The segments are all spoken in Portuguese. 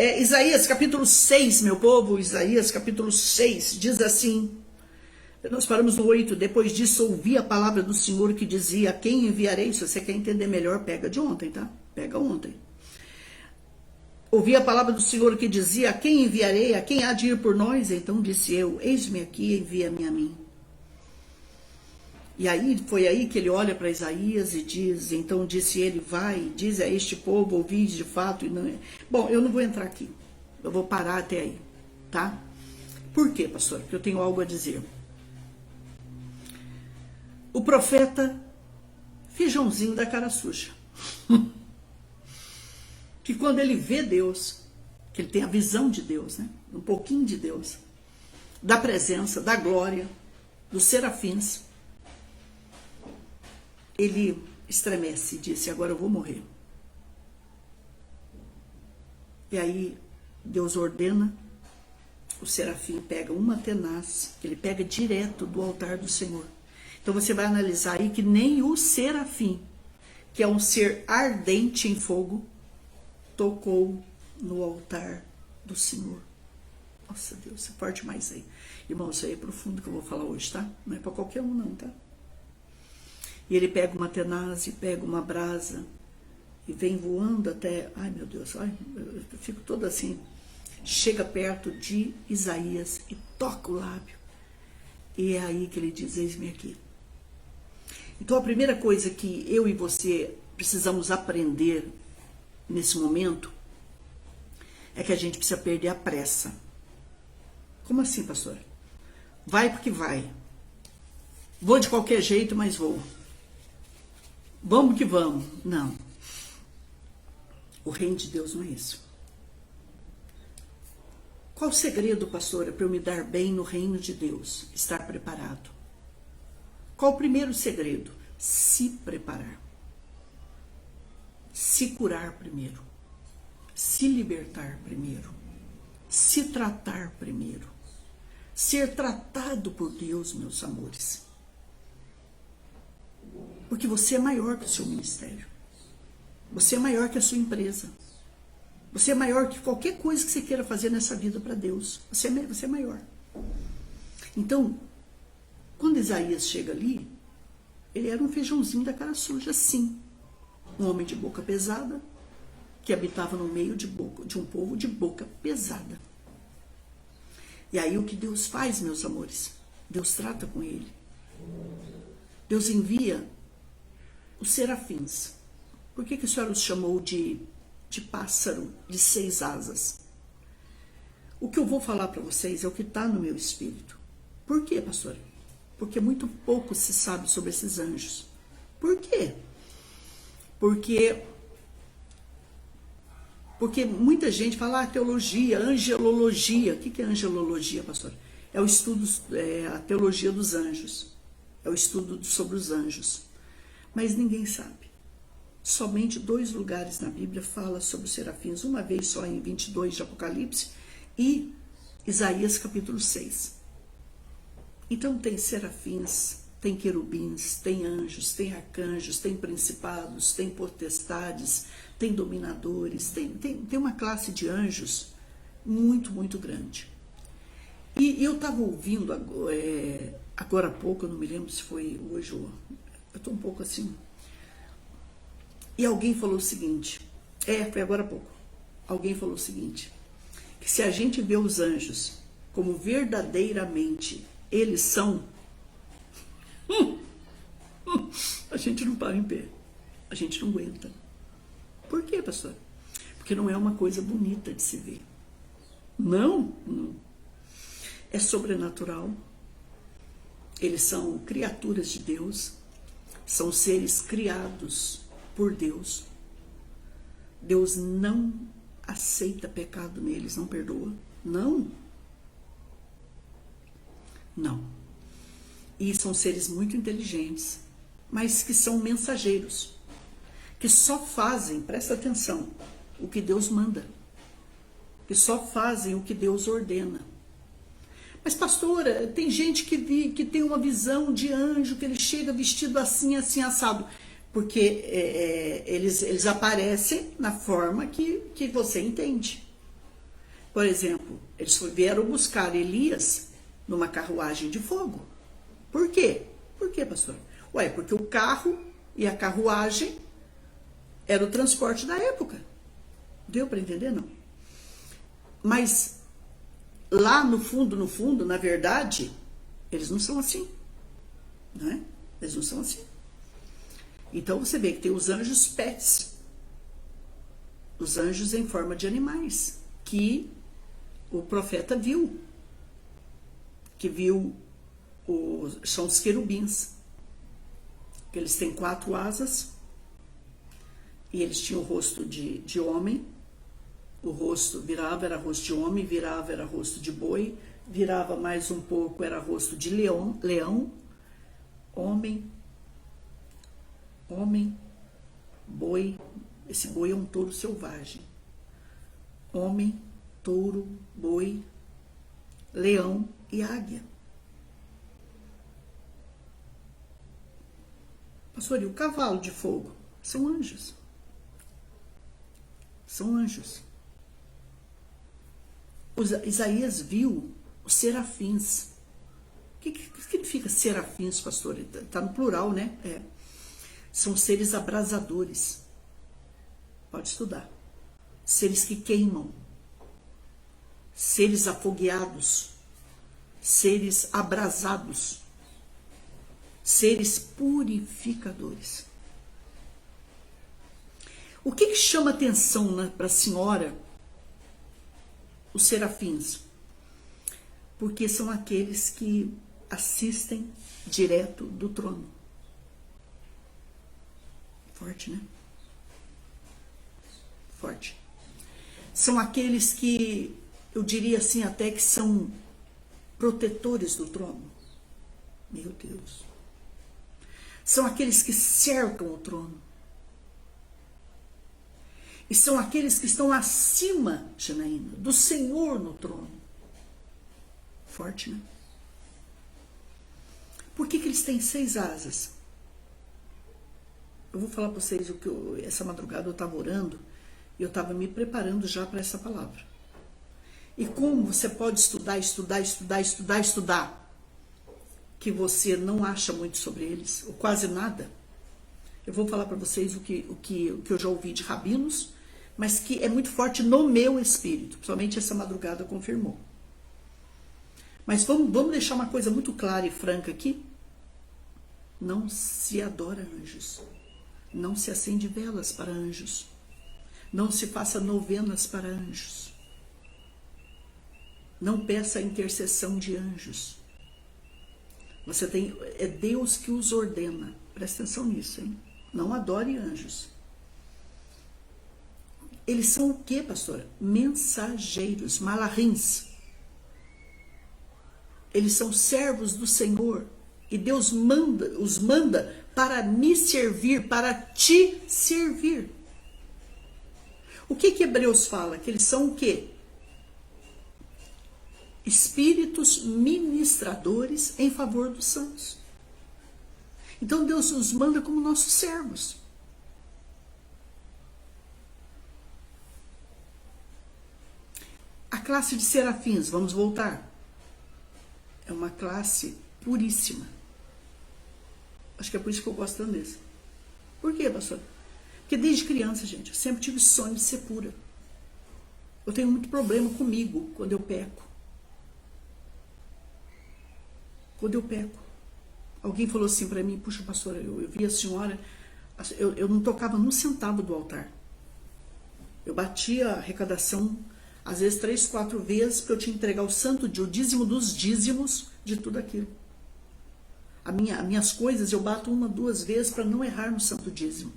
Isaías capítulo 6, meu povo, Isaías capítulo 6, diz assim, nós paramos no 8, depois disso ouvi a palavra do Senhor que dizia, a quem enviarei? Se você quer entender melhor, pega de ontem, tá? Pega ontem. Ouvi a palavra do Senhor que dizia, a quem enviarei? A quem há de ir por nós? Então disse eu, eis-me aqui, envia-me a mim. E aí, foi aí que ele olha para Isaías e diz, então disse ele, vai, diz a este povo, ouvis de fato. E não é. Bom, eu não vou entrar aqui, eu vou parar até aí, tá? Por quê, pastor? Porque eu tenho algo a dizer. O profeta, feijãozinho da cara suja, que quando ele vê Deus, que ele tem a visão de Deus, né? Um pouquinho de Deus, da presença, da glória, dos serafins, ele estremece e disse, agora eu vou morrer. E aí Deus ordena, o serafim pega uma tenaz, que ele pega direto do altar do Senhor. Então você vai analisar aí que nem o serafim, que é um ser ardente em fogo, tocou no altar do Senhor. Nossa Deus, é forte mais aí. Irmão, isso aí é profundo que eu vou falar hoje, tá? Não é para qualquer um não, tá? E ele pega uma tenaz e pega uma brasa e vem voando até... Ai, meu Deus, ai, eu fico toda assim. Chega perto de Isaías e toca o lábio. E é aí que ele diz, eis-me aqui. Então a primeira coisa que eu e você precisamos aprender nesse momento é que a gente precisa perder a pressa. Como assim, pastor? Vai porque vai. Vou de qualquer jeito, mas vou. Vamos que vamos. Não. O reino de Deus não é isso. Qual o segredo, pastora, para eu me dar bem no reino de Deus? Estar preparado. Qual o primeiro segredo? Se preparar. Se curar primeiro. Se libertar primeiro. Se tratar primeiro. Ser tratado por Deus, meus amores. Porque você é maior que o seu ministério. Você é maior que a sua empresa. Você é maior que qualquer coisa que você queira fazer nessa vida para Deus. Você é maior. Então, quando Isaías chega ali, ele era um feijãozinho da cara suja, sim. Um homem de boca pesada, que habitava no meio de um povo de boca pesada. E aí o que Deus faz, meus amores? Deus trata com ele. Deus envia os serafins. Por que o Senhor os chamou de pássaro de 6 asas? O que eu vou falar para vocês é o que está no meu espírito. Por quê, pastor? Porque muito pouco se sabe sobre esses anjos. Por quê? Porque muita gente fala teologia, angelologia. O que é angelologia, pastor? É o estudo, a teologia dos anjos. É o estudo sobre os anjos. Mas ninguém sabe. Somente 2 lugares na Bíblia fala sobre os serafins. Uma vez só em 22 de Apocalipse e Isaías capítulo 6. Então tem serafins, tem querubins, tem anjos, tem arcanjos, tem principados, tem potestades, tem dominadores, tem uma classe de anjos muito, muito grande. E eu estava ouvindo agora há pouco, eu não me lembro se foi hoje ou... Eu estou um pouco assim... E alguém falou o seguinte, foi agora há pouco, alguém falou o seguinte, que se a gente vê os anjos como verdadeiramente eles são, a gente não para em pé, a gente não aguenta. Por quê, pastor? Porque não é uma coisa bonita de se ver. Não. É sobrenatural. Eles são criaturas de Deus, são seres criados por Deus. Deus não aceita pecado neles, não perdoa. Não. E são seres muito inteligentes, mas que são mensageiros, que só fazem, presta atenção, o que Deus manda, que só fazem o que Deus ordena. Mas pastora, tem gente que tem uma visão de anjo, que ele chega vestido assim, assim, assado. Porque eles aparecem na forma que você entende. Por exemplo, eles vieram buscar Elias numa carruagem de fogo. Por quê? Por quê, pastor? Ué, porque o carro e a carruagem era o transporte da época. Deu para entender? Não. Mas lá no fundo, na verdade, eles não são assim. Não é? Eles não são assim. Então você vê que tem os anjos pets, os anjos em forma de animais, que o profeta viu, são os querubins, que eles têm 4 asas, e eles tinham o rosto de homem, o rosto virava, era rosto de homem, virava, era rosto de boi, virava mais um pouco, era rosto de leão, homem, boi, esse boi é um touro selvagem, homem, touro, boi, leão e águia. Pastor, e o cavalo de fogo? São anjos. São anjos. Isaías viu os serafins. O que significa serafins, pastor? Está no plural, né? São seres abrasadores. Pode estudar. Seres que queimam. Seres afogueados. Seres abrasados. Seres purificadores. O que chama atenção para a senhora? Os serafins. Porque são aqueles que assistem direto do trono. Forte, né? Forte. São aqueles que, eu diria assim, até que são protetores do trono. Meu Deus. São aqueles que cercam o trono. E são aqueles que estão acima, Janaína, do Senhor no trono. Forte, né? Por que eles têm 6 asas? Eu vou falar para vocês o que essa madrugada eu estava orando e eu estava me preparando já para essa palavra. E como você pode estudar, que você não acha muito sobre eles, ou quase nada. Eu vou falar para vocês o que eu já ouvi de rabinos, mas que é muito forte no meu espírito. Principalmente essa madrugada confirmou. Mas vamos deixar uma coisa muito clara e franca aqui. Não se adora anjos. Não se acende velas para anjos. Não se faça novenas para anjos. Não peça a intercessão de anjos. É Deus que os ordena. Presta atenção nisso, hein? Não adore anjos. Eles são o quê, pastora? Mensageiros, malahins. Eles são servos do Senhor. E Deus os manda para me servir, para te servir. O que Hebreus fala? Que eles são o quê? Espíritos ministradores em favor dos santos. Então Deus nos manda como nossos servos. A classe de serafins, vamos voltar. É uma classe puríssima. Acho que é por isso que eu gosto tanto desse. Por quê, pastor? Porque desde criança, gente, eu sempre tive sonho de ser pura. Eu tenho muito problema comigo quando eu peco. Quando eu peco. Alguém falou assim para mim, puxa, pastora, eu vi a senhora, eu não tocava num centavo do altar. Eu batia a arrecadação, às vezes 3, 4 vezes, porque eu tinha que entregar o santo dia, o dízimo dos dízimos de tudo aquilo. As minhas coisas eu bato 1, 2 vezes para não errar no santo dízimo.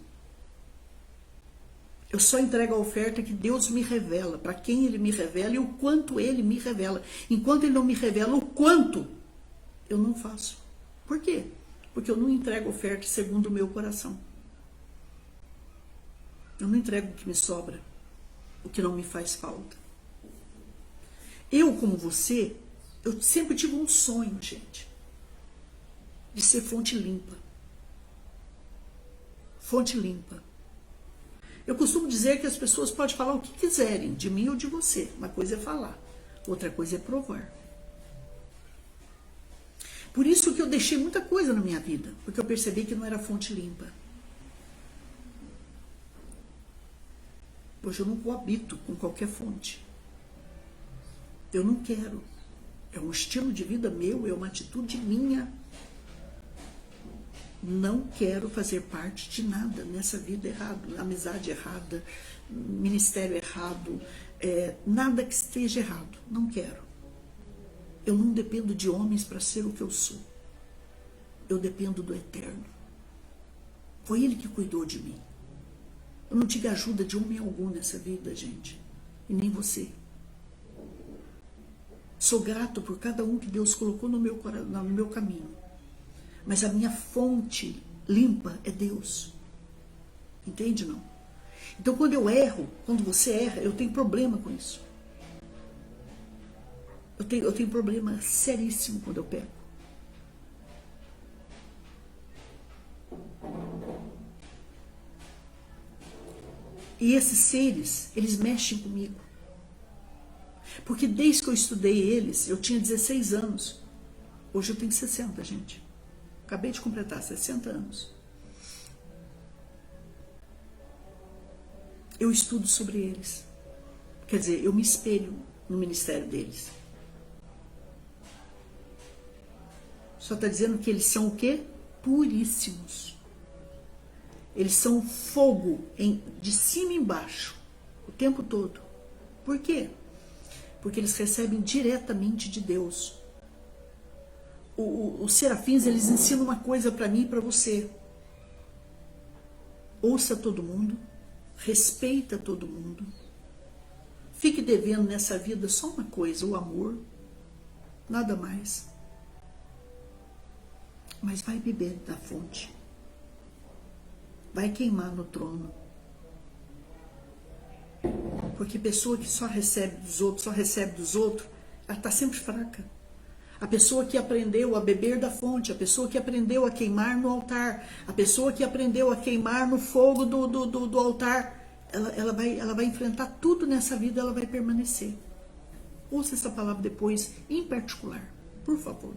Eu só entrego a oferta que Deus me revela, para quem Ele me revela e o quanto Ele me revela. Enquanto Ele não me revela o quanto, eu não faço. Por quê? Porque eu não entrego oferta segundo o meu coração. Eu não entrego o que me sobra, o que não me faz falta. Eu, como você, eu sempre tive um sonho, gente, de ser fonte limpa. Fonte limpa. Eu costumo dizer que as pessoas podem falar o que quiserem, de mim ou de você. Uma coisa é falar, outra coisa é provar. Por isso que eu deixei muita coisa na minha vida, porque eu percebi que não era fonte limpa. Hoje eu não coabito com qualquer fonte. Eu não quero. É um estilo de vida meu, é uma atitude minha. Não quero fazer parte de nada nessa vida errada, amizade errada, ministério errado, nada que esteja errado. Não quero. Eu não dependo de homens para ser o que eu sou. Eu dependo do Eterno. Foi Ele que cuidou de mim. Eu não tive ajuda de homem algum nessa vida, gente. E nem você. Sou grato por cada um que Deus colocou no meu caminho. Mas a minha fonte limpa é Deus. Entende, não? Então, quando eu erro, quando você erra, eu tenho problema com isso. Eu tenho problema seríssimo quando eu peco. E esses seres, eles mexem comigo. Porque desde que eu estudei eles, eu tinha 16 anos. Hoje eu tenho 60, gente. Acabei de completar 60 anos. Eu estudo sobre eles. Quer dizer, eu me espelho no ministério deles. Só está dizendo que eles são o quê? Puríssimos. Eles são fogo de cima e embaixo, o tempo todo. Por quê? Porque eles recebem diretamente de Deus. Os serafins, eles ensinam uma coisa para mim e para você. Ouça todo mundo, respeita todo mundo. Fique devendo nessa vida só uma coisa, o amor, nada mais. Mas vai beber da fonte. Vai queimar no trono. Porque pessoa que só recebe dos outros, ela está sempre fraca. A pessoa que aprendeu a beber da fonte, a pessoa que aprendeu a queimar no altar, a pessoa que aprendeu a queimar no fogo do altar, ela vai enfrentar tudo nessa vida, ela vai permanecer. Ouça essa palavra depois, em particular, por favor.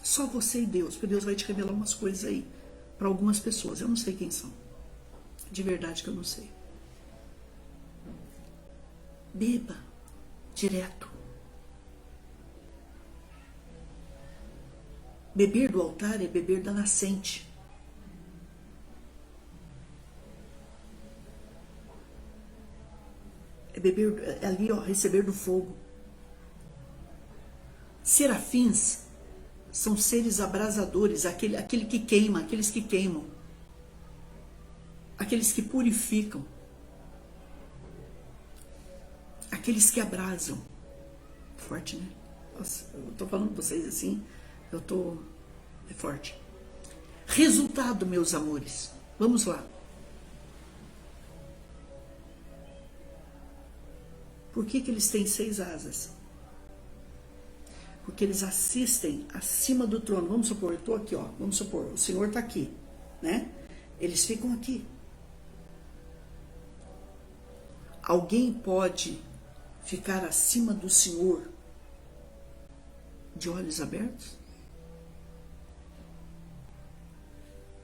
Só você e Deus, porque Deus vai te revelar umas coisas aí para algumas pessoas. Eu não sei quem são. De verdade que eu não sei. Beba direto. Beber do altar é beber da nascente. É beber ali, ó, receber do fogo. Serafins são seres abrasadores, aquele que queima, aqueles que queimam, aqueles que purificam, aqueles que abrasam. Forte, né? Nossa, eu tô falando pra vocês assim, é forte. Resultado, meus amores, vamos lá. Por que eles têm 6 asas? Porque eles assistem acima do trono. Vamos supor, eu estou aqui, ó. Vamos supor, o Senhor está aqui, né? Eles ficam aqui. Alguém pode ficar acima do Senhor de olhos abertos?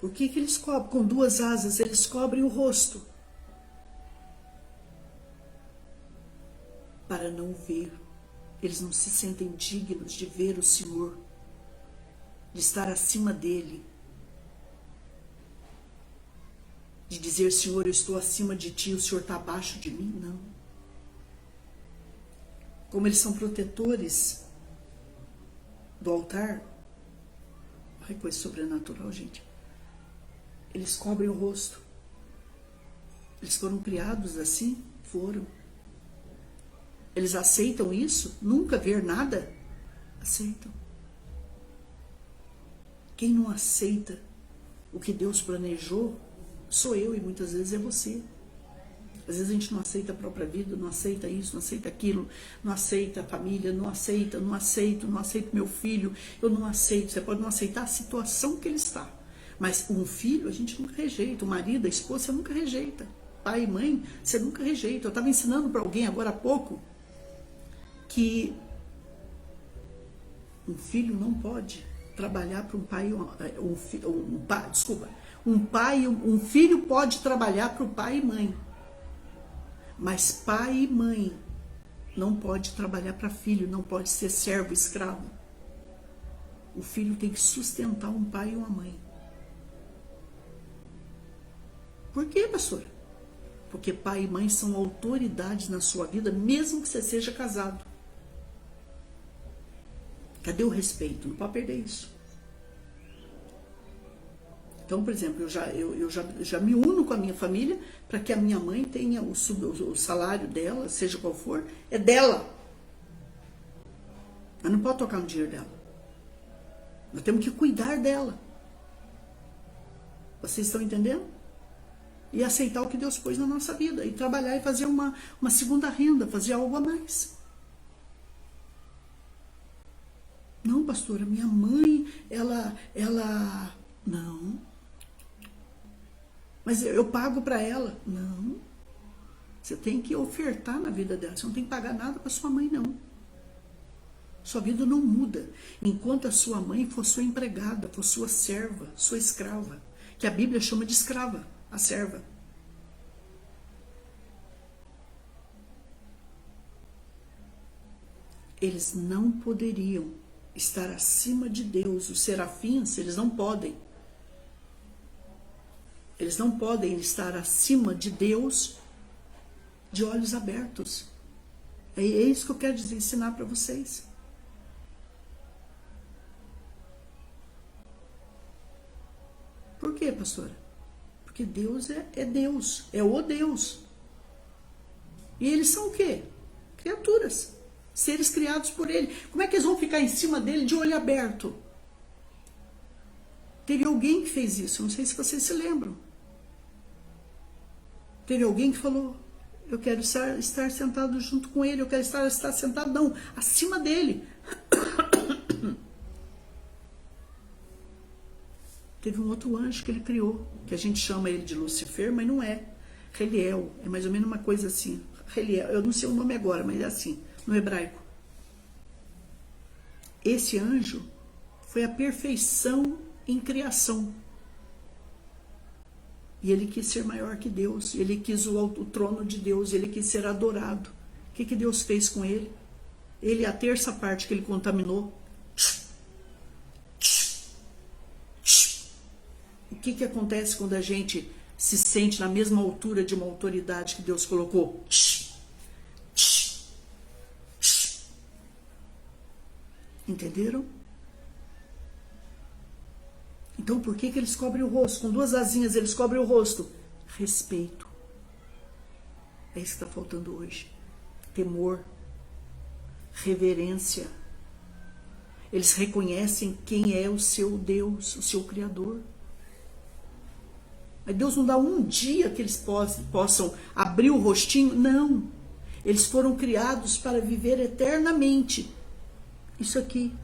Por que eles cobrem? Com 2 asas, eles cobrem o rosto. Para não ver. Eles não se sentem dignos de ver o Senhor, de estar acima dele, de dizer, Senhor, eu estou acima de ti, o Senhor está abaixo de mim. Não. Como eles são protetores do altar, olha que coisa sobrenatural, gente. Eles cobrem o rosto. Eles foram criados assim? Foram. Eles aceitam isso? Nunca ver nada? Aceitam. Quem não aceita o que Deus planejou, sou eu e muitas vezes é você. Às vezes a gente não aceita a própria vida, não aceita isso, não aceita aquilo, não aceita a família, não aceito meu filho, eu não aceito. Você pode não aceitar a situação que ele está, Mas um filho a gente nunca rejeita, o marido, a esposa, você nunca rejeita. Pai e mãe, você nunca rejeita. Eu estava ensinando para alguém agora há pouco que um filho não pode trabalhar para um pai, um filho pode trabalhar para o pai e mãe, mas pai e mãe não pode trabalhar para filho, não pode ser servo, escravo. O filho tem que sustentar um pai e uma mãe. Por quê, pastora? Porque pai e mãe são autoridades na sua vida, mesmo que você seja casado. Cadê o respeito? Não pode perder isso. Então, por exemplo, eu já me uno com a minha família para que a minha mãe tenha o salário dela, seja qual for, é dela. Ela não pode tocar no dinheiro dela. Nós temos que cuidar dela. Vocês estão entendendo? E aceitar o que Deus pôs na nossa vida. E trabalhar e fazer uma segunda renda, fazer algo a mais. Não, pastora, minha mãe, ela... Não. Mas eu pago para ela. Não. Você tem que ofertar na vida dela. Você não tem que pagar nada para sua mãe, não. Sua vida não muda enquanto a sua mãe for sua empregada, for sua serva, sua escrava. Que a Bíblia chama de escrava, a serva. Eles não poderiam estar acima de Deus. Os serafins, eles não podem. Eles não podem estar acima de Deus de olhos abertos. É isso que eu quero ensinar para vocês. Por quê, pastora? Porque Deus é Deus, é o Deus. E eles são o quê? Criaturas, seres criados por Ele. Como é que eles vão ficar em cima dele de olho aberto? Teve alguém que fez isso, não sei se vocês se lembram. Teve alguém que falou, eu quero estar sentado junto com ele, eu quero estar sentado, não, acima dele. Teve um outro anjo que ele criou, que a gente chama ele de Lucifer, mas não é. Reliel, é mais ou menos uma coisa assim. Reliel, eu não sei o nome agora, mas é assim, no hebraico. Esse anjo foi a perfeição em criação. E ele quis ser maior que Deus, ele quis o trono de Deus, ele quis ser adorado. O que Deus fez com ele? Ele, a terça parte que ele contaminou. O que acontece quando a gente se sente na mesma altura de uma autoridade que Deus colocou? Entenderam? Então, por que eles cobrem o rosto? Com duas asinhas eles cobrem o rosto. Respeito. É isso que está faltando hoje. Temor. Reverência. Eles reconhecem quem é o seu Deus, o seu Criador. Mas Deus não dá um dia que eles possam abrir o rostinho. Não. Eles foram criados para viver eternamente. Isso aqui.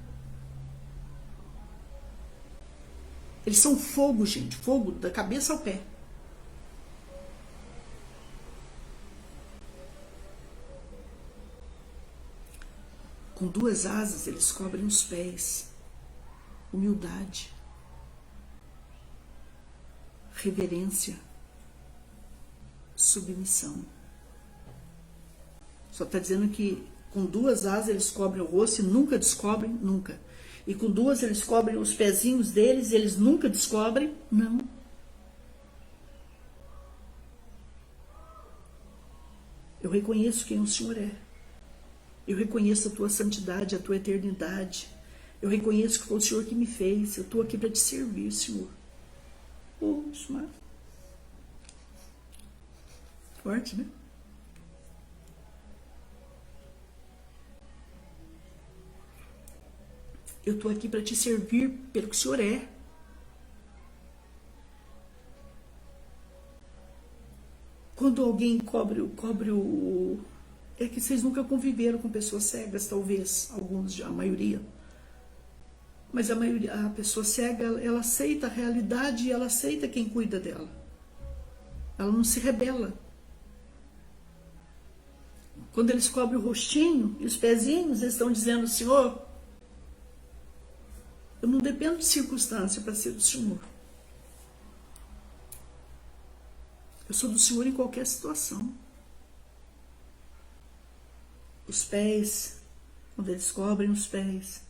Eles são fogo, gente. Fogo da cabeça ao pé. Com duas asas, eles cobrem os pés. Humildade. Reverência. Submissão. Só está dizendo que com duas asas eles cobrem o rosto e nunca descobrem, nunca. E com duas eles cobrem os pezinhos deles e eles nunca descobrem, não. Eu reconheço quem o Senhor é. Eu reconheço a tua santidade, a tua eternidade. Eu reconheço que foi o Senhor que me fez. Eu estou aqui para te servir, Senhor. Poxa, forte, né? Eu estou aqui para te servir pelo que o Senhor é. Quando alguém cobre o... É que vocês nunca conviveram com pessoas cegas, talvez, alguns, a maioria. Mas a maioria, a pessoa cega, ela aceita a realidade e ela aceita quem cuida dela. Ela não se rebela. Quando eles cobrem o rostinho e os pezinhos, eles estão dizendo: Senhor, eu não dependo de circunstância para ser do Senhor. Eu sou do Senhor em qualquer situação. Os pés, quando eles cobrem os pés,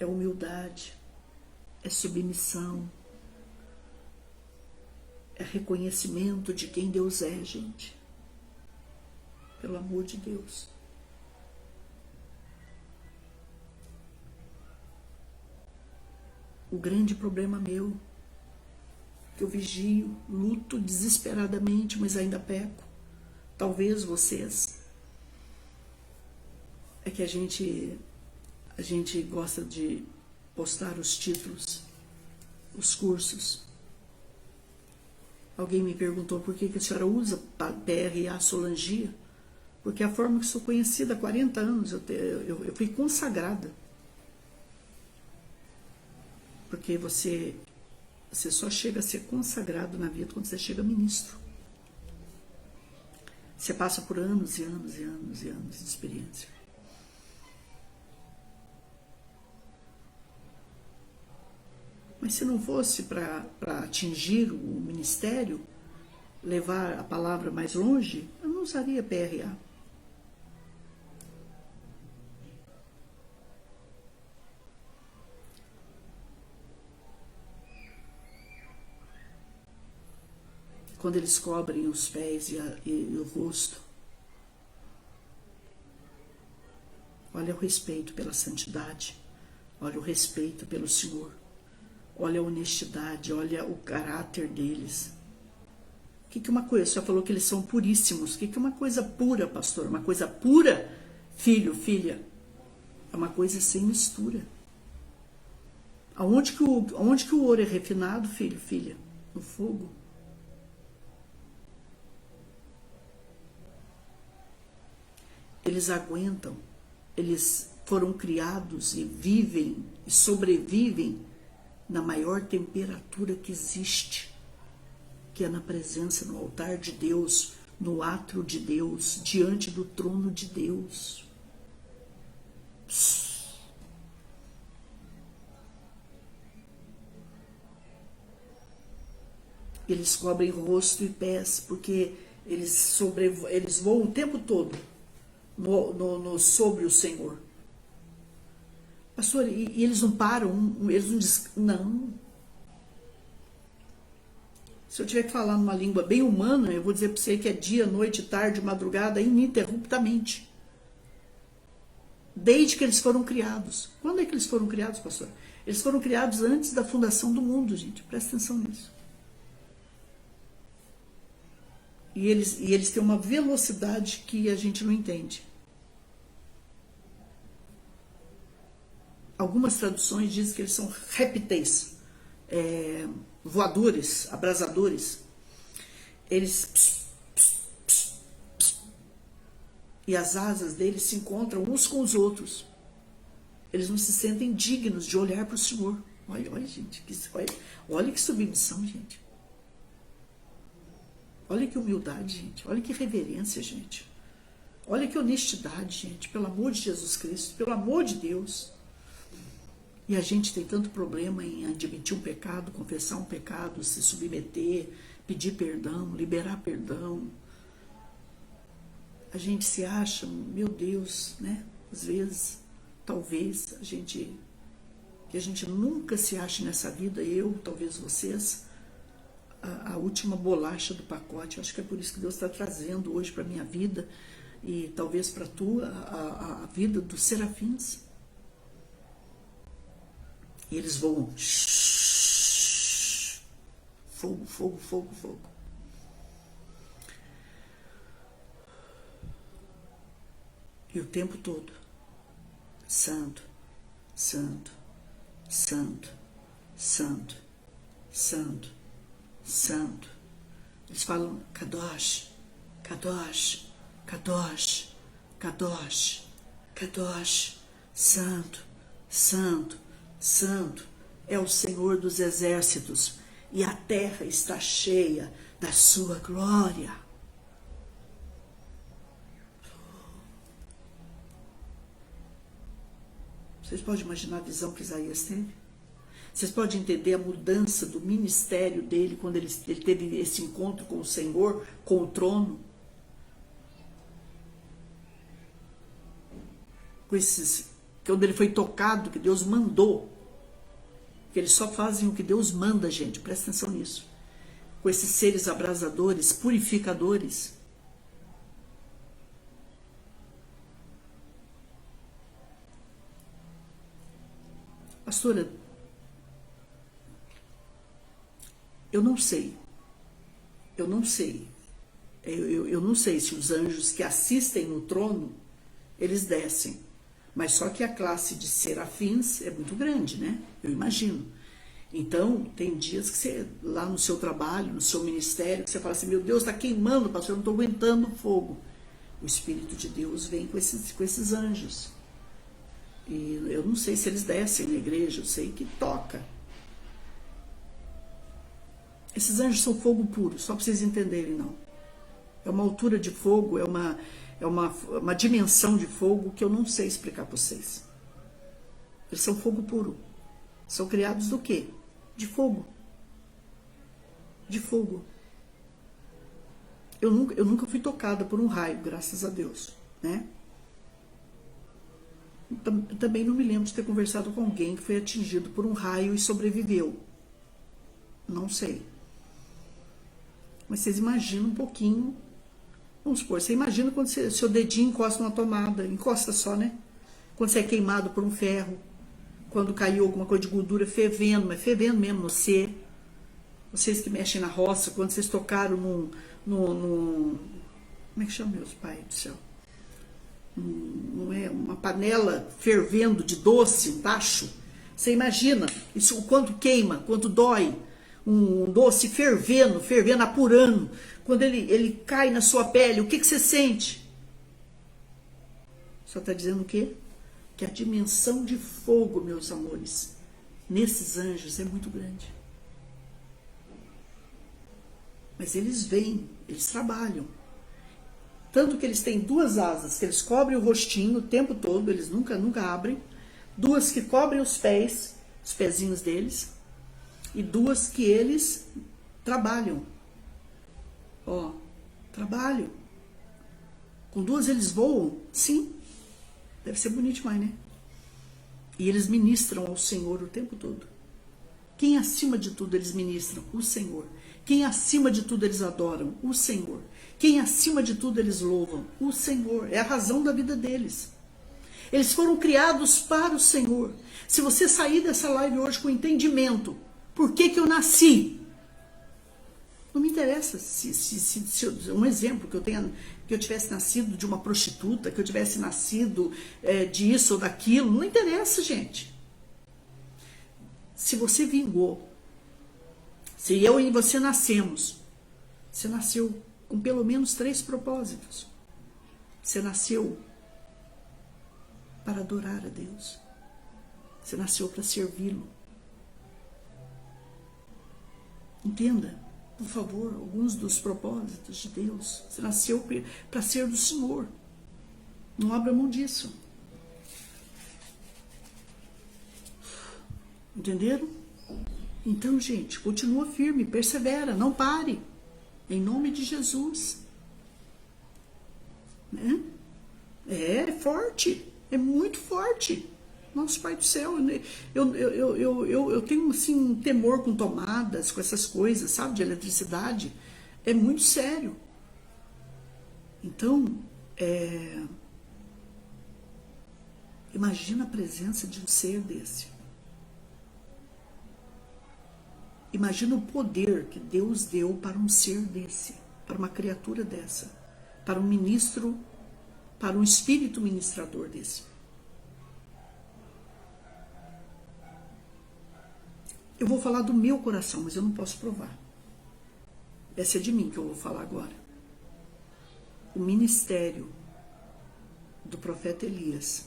é humildade, é submissão, é reconhecimento de quem Deus é, gente. Pelo amor de Deus. O grande problema meu, que eu vigio, luto desesperadamente, mas ainda peco, talvez vocês, é que a gente gosta de postar os títulos, os cursos. Alguém me perguntou por que a senhora usa PRA Solangia, porque é a forma que sou conhecida há 40 anos, eu fui consagrada. Porque você só chega a ser consagrado na vida quando você chega ministro. Você passa por anos e anos e anos e anos de experiência. Mas se não fosse para atingir o ministério, levar a palavra mais longe, eu não usaria PRA. Quando eles cobrem os pés e o rosto, olha o respeito pela santidade, olha o respeito pelo Senhor, olha a honestidade, olha o caráter deles. O que é uma coisa? O senhor falou que eles são puríssimos. O que é uma coisa pura, pastor? Uma coisa pura, filho, filha, é uma coisa sem mistura. Aonde que o ouro é refinado, filho, filha? No fogo. Eles aguentam, eles foram criados e vivem e sobrevivem na maior temperatura que existe, que é na presença, no altar de Deus, no átrio de Deus, diante do trono de Deus. Eles cobrem rosto e pés, porque eles voam o tempo todo sobre o Senhor. Pastor, e eles não param, eles não dizem, não. Se eu tiver que falar numa língua bem humana, eu vou dizer para você que é dia, noite, tarde, madrugada, ininterruptamente. Desde que eles foram criados. Quando é que eles foram criados, pastor? Eles foram criados antes da fundação do mundo, gente. Presta atenção nisso. E eles têm uma velocidade que a gente não entende. Algumas traduções dizem que eles são répteis, voadores, abrasadores. Eles e as asas deles se encontram uns com os outros. Eles não se sentem dignos de olhar para o Senhor. Olha, gente, olha que submissão, gente. Olha que humildade, gente. Olha que reverência, gente. Olha que honestidade, gente. Pelo amor de Jesus Cristo, pelo amor de Deus. E a gente tem tanto problema em admitir um pecado, confessar um pecado, se submeter, pedir perdão, liberar perdão. A gente se acha, meu Deus, né? Às vezes, talvez, que a gente nunca se ache nessa vida, eu, talvez vocês, a última bolacha do pacote. Eu acho que é por isso que Deus está trazendo hoje para a minha vida e talvez para a tua, a vida dos serafins. E eles voam. Fogo, fogo, fogo, fogo. E o tempo todo. Santo, santo, santo, santo, santo, santo. Eles falam Kadosh, Kadosh, Kadosh, Kadosh, Kadosh, santo, santo, Santo é o Senhor dos exércitos, e a terra está cheia da sua glória. Vocês podem imaginar a visão que Isaías teve? Vocês podem entender a mudança do ministério dele quando ele teve esse encontro com o Senhor, com o trono? Quando ele foi tocado, que Deus mandou. Que eles só fazem o que Deus manda, gente. Presta atenção nisso. Com esses seres abrasadores, purificadores. Pastora, eu não sei. Eu não sei. Eu não sei se os anjos que assistem no trono, eles descem. Mas só que a classe de serafins é muito grande, né? Eu imagino. Então, tem dias que você, lá no seu trabalho, no seu ministério, que você fala assim, meu Deus, está queimando, pastor, eu não estou aguentando o fogo. O Espírito de Deus vem com esses anjos. E eu não sei se eles descem na igreja, eu sei que toca. Esses anjos são fogo puro, só para vocês entenderem, não. É uma altura de fogo, é uma dimensão de fogo que eu não sei explicar para vocês. Eles são fogo puro. São criados do quê? De fogo. De fogo. Eu nunca fui tocada por um raio, graças a Deus, né? Também não me lembro de ter conversado com alguém que foi atingido por um raio e sobreviveu. Não sei. Mas vocês imaginam um pouquinho. Vamos supor, você imagina quando seu dedinho encosta numa tomada. Encosta só, né? Quando você é queimado por um ferro. Quando caiu alguma coisa de gordura fervendo, mas fervendo mesmo no ser. Vocês que mexem na roça, quando vocês tocaram como é que chama, meus pais do céu? Não é uma panela fervendo de doce, um tacho. Você imagina isso, o quanto queima, quanto dói. Um doce fervendo, apurando. Quando ele cai na sua pele, o que você sente? Só está dizendo o quê? Que a dimensão de fogo, meus amores, nesses anjos é muito grande. Mas eles vêm, eles trabalham. Tanto que eles têm duas asas, que eles cobrem o rostinho o tempo todo, eles nunca abrem. Duas que cobrem os pés, os pezinhos deles. E duas que eles trabalham. Ó, trabalham. Com duas eles voam, sim. Deve ser bonito demais, né? E eles ministram ao Senhor o tempo todo. Quem acima de tudo eles ministram? O Senhor. Quem acima de tudo eles adoram? O Senhor. Quem acima de tudo eles louvam? O Senhor. É a razão da vida deles. Eles foram criados para o Senhor. Se você sair dessa live hoje com entendimento, por que eu nasci? Não me interessa se um exemplo que eu tivesse nascido de uma prostituta, que eu tivesse nascido disso ou daquilo, não interessa, gente. Se você vingou, se eu e você nascemos, você nasceu com pelo menos 3 propósitos. Você nasceu para adorar a Deus. Você nasceu para servi-lo. Entenda, por favor, alguns dos propósitos de Deus. Você nasceu para ser do Senhor. Não abra mão disso. Entenderam? Então, gente, continua firme, persevera, não pare. Em nome de Jesus. Né? É forte, é muito forte. Nosso Pai do Céu, eu tenho assim, um temor com tomadas, com essas coisas, sabe, de eletricidade. É muito sério. Então, imagina a presença de um ser desse. Imagina o poder que Deus deu para um ser desse, para uma criatura dessa, para um ministro, para um espírito ministrador desse. Eu vou falar do meu coração, mas eu não posso provar. Essa é de mim que eu vou falar agora. O ministério do profeta Elias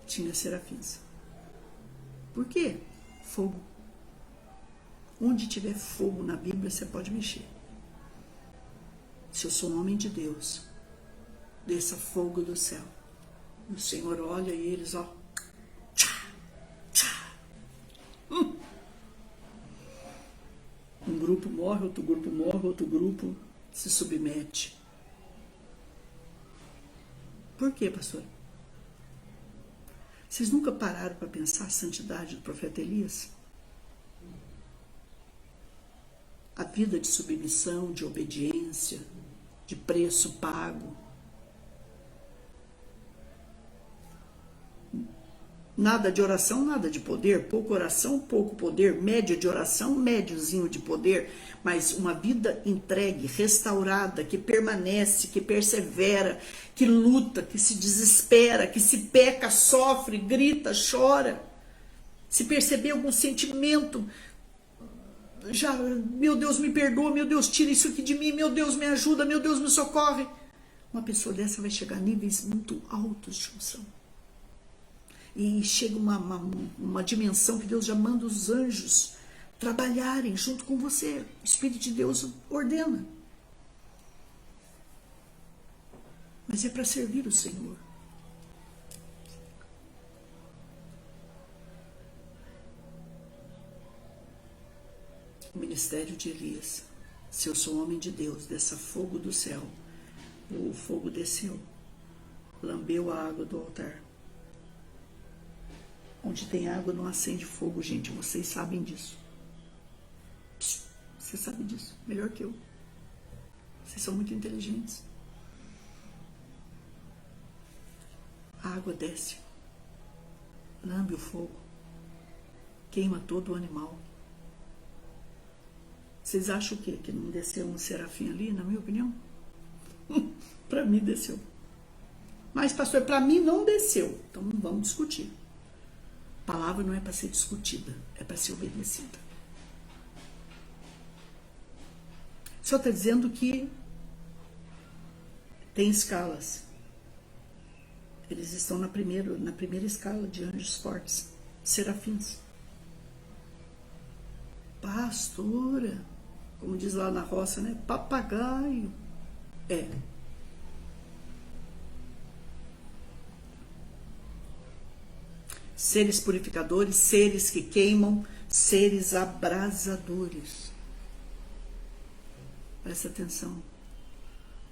tinha serafins. Por quê? Fogo. Onde tiver fogo na Bíblia, você pode mexer. Se eu sou um homem de Deus, desça fogo do céu. E o Senhor olha e eles, ó. Tchá, tchá. Um grupo morre, outro grupo morre, outro grupo se submete. Por quê, pastor? Vocês nunca pararam para pensar a santidade do profeta Elias? A vida de submissão, de obediência, de preço pago. Nada de oração, nada de poder. Pouca oração, pouco poder. Médio de oração, médiozinho de poder. Mas uma vida entregue, restaurada, que permanece, que persevera, que luta, que se desespera, que se peca, sofre, grita, chora. Se perceber algum sentimento, já, meu Deus, me perdoa, meu Deus, tira isso aqui de mim, meu Deus, me ajuda, meu Deus, me socorre. Uma pessoa dessa vai chegar a níveis muito altos de unção. E chega uma dimensão que Deus já manda os anjos trabalharem junto com você. O Espírito de Deus ordena. Mas é para servir o Senhor. O ministério de Elias. Se eu sou homem de Deus, dessa fogo do céu, o fogo desceu, lambeu a água do altar. Onde tem água não acende fogo, gente. Vocês sabem disso. Você sabe disso, melhor que eu. Vocês são muito inteligentes. A água desce, lambe o fogo, queima todo o animal. Vocês acham o quê? Que não desceu um serafim ali, na minha opinião? Para mim desceu. Mas, pastor, para mim não desceu. Então não vamos discutir. A palavra não é para ser discutida, é para ser obedecida. O Senhor está dizendo que tem escalas. Eles estão na primeira escala de anjos fortes, serafins. Pastora, como diz lá na roça, né? Papagaio. É. Seres purificadores, seres que queimam, seres abrasadores. Presta atenção.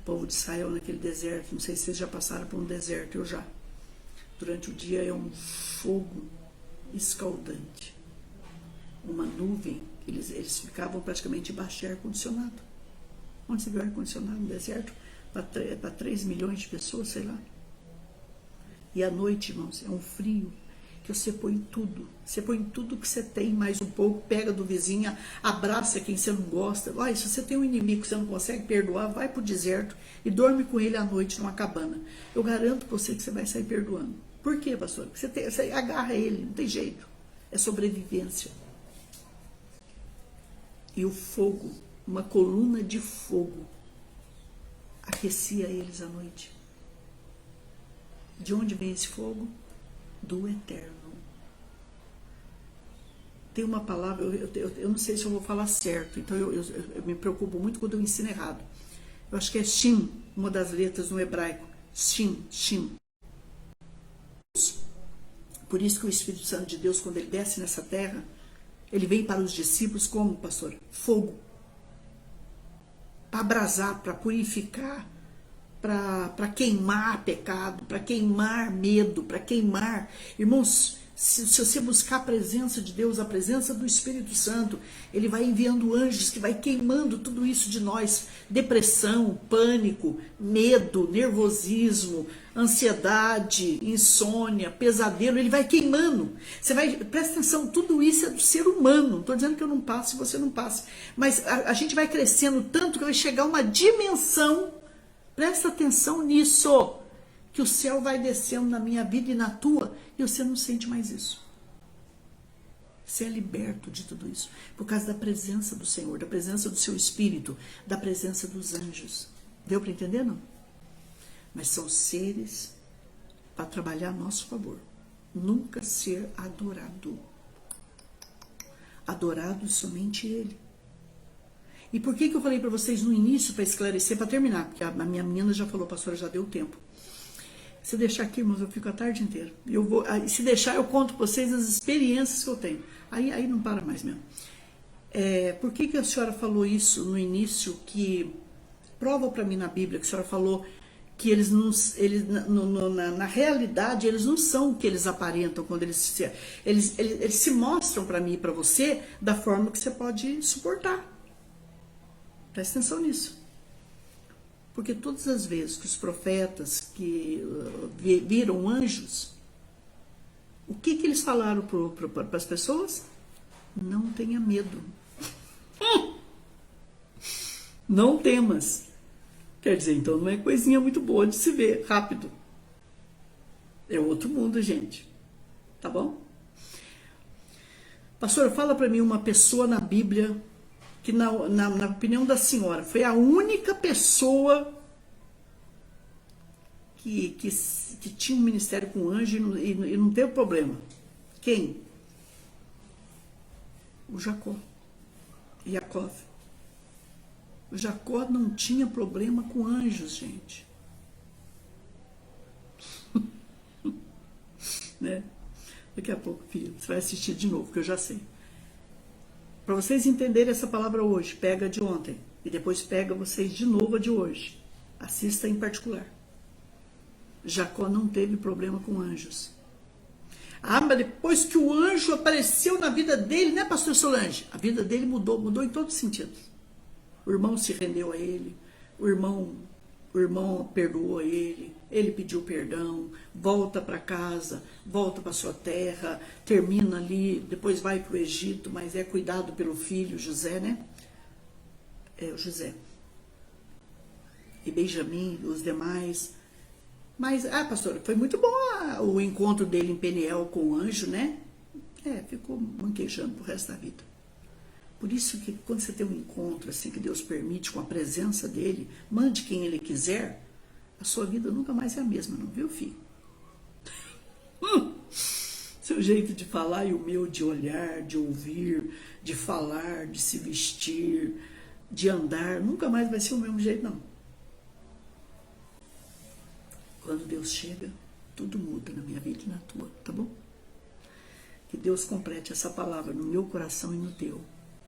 O povo de Israel naquele deserto, não sei se vocês já passaram por um deserto, eu já. Durante o dia é um fogo escaldante. Uma nuvem, eles ficavam praticamente debaixo de ar-condicionado. Onde você viu ar-condicionado no deserto? Para 3 milhões de pessoas, sei lá. E à noite, irmãos, é um frio que você põe tudo. Você põe tudo que você tem, mais um pouco, pega do vizinho, abraça quem você não gosta. Olha, se você tem um inimigo que você não consegue perdoar, vai pro deserto e dorme com ele à noite numa cabana. Eu garanto pra você que você vai sair perdoando. Por quê, pastor? Porque você agarra ele, não tem jeito. É sobrevivência. E o fogo, uma coluna de fogo, aquecia eles à noite. De onde vem esse fogo? Do eterno. Tem uma palavra, eu não sei se eu vou falar certo, então eu me preocupo muito quando eu ensino errado. Eu acho que é Shin, uma das letras no hebraico. Shin. Por isso que o Espírito Santo de Deus, quando ele desce nessa terra, ele vem para os discípulos como, pastor? Fogo. Para abrasar, para purificar, para queimar pecado, para queimar medo, para queimar. Irmãos, se você buscar a presença de Deus, a presença do Espírito Santo, ele vai enviando anjos que vai queimando tudo isso de nós. Depressão, pânico, medo, nervosismo, ansiedade, insônia, pesadelo, ele vai queimando. Você vai, presta atenção, tudo isso é do ser humano. Não estou dizendo que eu não passe e você não passe. Mas a gente vai crescendo tanto que vai chegar uma dimensão. Presta atenção nisso, que o céu vai descendo na minha vida e na tua, e você não sente mais isso. Você é liberto de tudo isso, por causa da presença do Senhor, da presença do seu Espírito, da presença dos anjos. Deu para entender, não? Mas são seres para trabalhar a nosso favor. nunca ser adorado. Adorado somente Ele. E por que eu falei para vocês no início, para esclarecer, para terminar? Porque a minha menina já falou, pastora, já deu tempo. Se deixar aqui, irmãos, eu fico a tarde inteira. Se deixar, eu conto para vocês as experiências que eu tenho. Aí não para mais mesmo. Por que a senhora falou isso no início? Que prova para mim na Bíblia que a senhora falou que na realidade eles não são o que eles aparentam quando eles se mostram para mim e para você da forma que você pode suportar. Presta atenção nisso. Porque todas as vezes que os profetas que viram anjos, o que eles falaram para as pessoas? Não tenha medo. Não temas. Quer dizer, então não é coisinha muito boa de se ver rápido. É outro mundo, gente. Tá bom? Pastor, fala para mim uma pessoa na Bíblia que, na opinião da senhora, foi a única pessoa que tinha um ministério com anjo e não teve problema. Quem? O Jacó. Jacó. O Jacó não tinha problema com anjos, gente. Né? Daqui a pouco, filho, você vai assistir de novo, que eu já sei. Para vocês entenderem essa palavra hoje, pega a de ontem. E depois pega vocês de novo a de hoje. Assista em particular. Jacó não teve problema com anjos. Mas depois que o anjo apareceu na vida dele, né, pastor Solange? A vida dele mudou em todos os sentidos. O irmão se rendeu a ele, o irmão perdoou ele pediu perdão, volta para casa, volta para sua terra, termina ali, depois vai para o Egito, mas é cuidado pelo filho José, né? O José. E Benjamim, os demais. Mas, pastor, foi muito bom o encontro dele em Peniel com o anjo, né? Ficou manquejando pro resto da vida. Por isso que quando você tem um encontro assim que Deus permite com a presença dele, mande quem ele quiser, a sua vida nunca mais é a mesma, não viu, filho? Seu jeito de falar e o meu de olhar, de ouvir, de falar, de se vestir, de andar, nunca mais vai ser o mesmo jeito, não. Quando Deus chega, tudo muda na minha vida e na tua, tá bom? Que Deus complete essa palavra no meu coração e no teu.